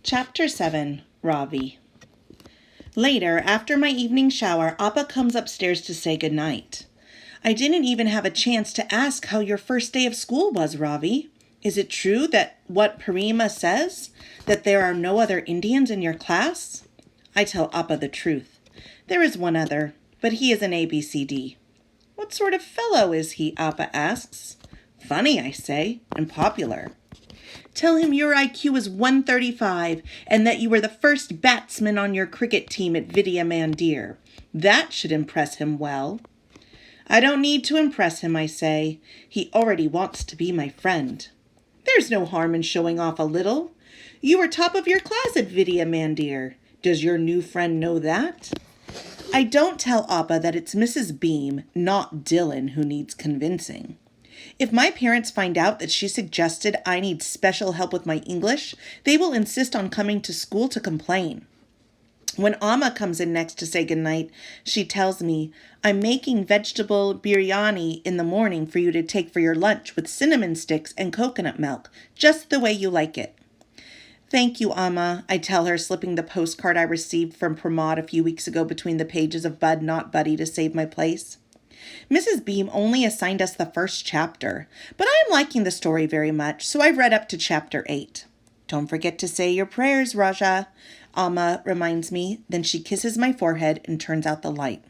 Chapter 7, Ravi. Later, after my evening shower, Appa comes upstairs to say goodnight. I didn't even have a chance to ask how your first day of school was, Ravi. Is it true that what Parima says, that there are no other Indians in your class? I tell Appa the truth. There is one other, but he is an ABCD. What sort of fellow is he? Appa asks. Funny, I say, and popular. Tell him your IQ is 135 and that you were the first batsman on your cricket team at Vidya Mandir. That should impress him well. I don't need to impress him, I say. He already wants to be my friend. There's no harm in showing off a little. You were top of your class at Vidya Mandir. Does your new friend know that? I don't tell Appa that it's Mrs. Beam, not Dylan, who needs convincing. If my parents find out that she suggested I need special help with my English, they will insist on coming to school to complain. When Amma comes in next to say goodnight, she tells me, I'm making vegetable biryani in the morning for you to take for your lunch with cinnamon sticks and coconut milk, just the way you like it. Thank you, Amma, I tell her, slipping the postcard I received from Pramod a few weeks ago between the pages of Bud Not Buddy to save my place. Mrs. Beam only assigned us the first chapter, but I am liking the story very much, so I've read up to chapter 8. Don't forget to say your prayers, Raja, Amma reminds me. Then she kisses my forehead and turns out the light.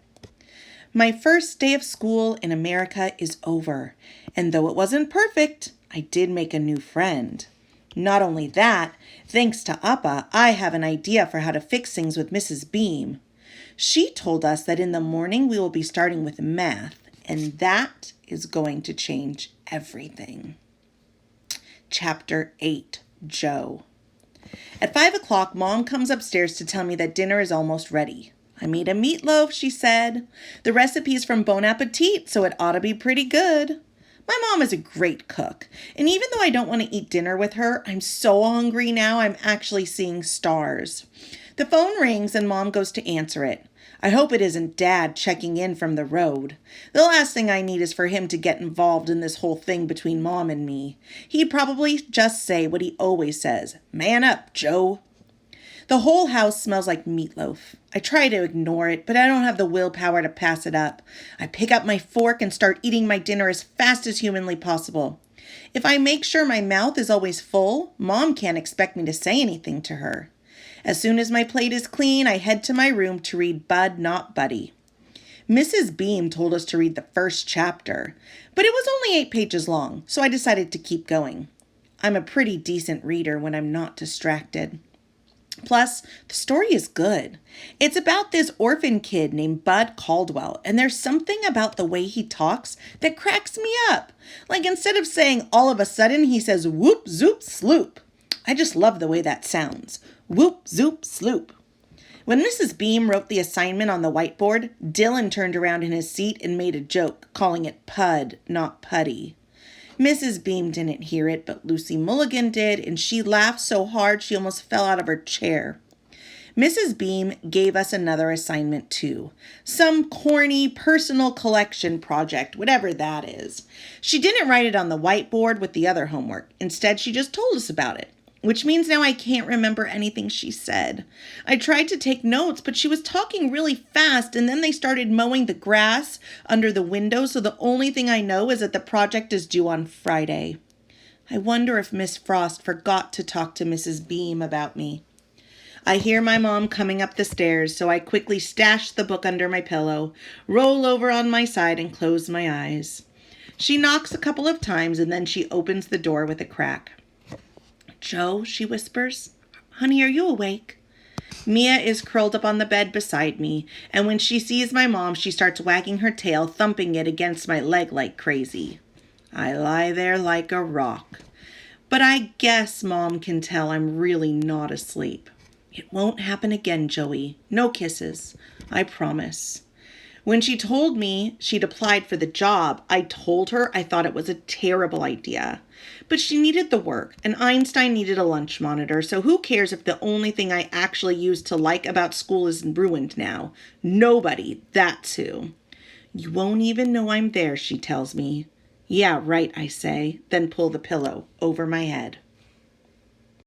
My first day of school in America is over, and though it wasn't perfect, I did make a new friend. Not only that, thanks to Appa, I have an idea for how to fix things with Mrs. Beam. She told us that in the morning we will be starting with math, and that is going to change everything. Chapter 8, Joe. At 5 o'clock, Mom comes upstairs to tell me that dinner is almost ready. I made a meatloaf, she said. The recipe is from Bon Appetit, so it ought to be pretty good. My mom is a great cook, and even though I don't want to eat dinner with her, I'm so hungry now I'm actually seeing stars. The phone rings and Mom goes to answer it. I hope it isn't Dad checking in from the road. The last thing I need is for him to get involved in this whole thing between Mom and me. He'd probably just say what he always says, "Man up, Joe." The whole house smells like meatloaf. I try to ignore it, but I don't have the willpower to pass it up. I pick up my fork and start eating my dinner as fast as humanly possible. If I make sure my mouth is always full, Mom can't expect me to say anything to her. As soon as my plate is clean, I head to my room to read Bud Not Buddy. Mrs. Beam told us to read the first chapter, but it was only 8 pages long, so I decided to keep going. I'm a pretty decent reader when I'm not distracted. Plus, the story is good. It's about this orphan kid named Bud Caldwell, and there's something about the way he talks that cracks me up. Like instead of saying all of a sudden, he says whoop, zoop, sloop. I just love the way that sounds. Whoop, zoop, sloop. When Mrs. Beam wrote the assignment on the whiteboard, Dylan turned around in his seat and made a joke, calling it Pud, not Putty. Mrs. Beam didn't hear it, but Lucy Mulligan did, and she laughed so hard she almost fell out of her chair. Mrs. Beam gave us another assignment too. Some corny personal collection project, whatever that is. She didn't write it on the whiteboard with the other homework. Instead, she just told us about it, which means now I can't remember anything she said. I tried to take notes, but she was talking really fast, and then they started mowing the grass under the window, so the only thing I know is that the project is due on Friday. I wonder if Miss Frost forgot to talk to Mrs. Beam about me. I hear my mom coming up the stairs, so I quickly stash the book under my pillow, roll over on my side, and close my eyes. She knocks a couple of times, and then she opens the door with a crack. "Joe," she whispers. "Honey, are you awake?" Mia is curled up on the bed beside me, and when she sees my mom, she starts wagging her tail, thumping it against my leg like crazy. I lie there like a rock. But I guess Mom can tell I'm really not asleep. It won't happen again, Joey. No kisses. I promise. When she told me she'd applied for the job, I told her I thought it was a terrible idea. But she needed the work, and Einstein needed a lunch monitor, so who cares if the only thing I actually used to like about school is ruined now? Nobody, that's who. You won't even know I'm there, she tells me. Yeah, right, I say, then pull the pillow over my head.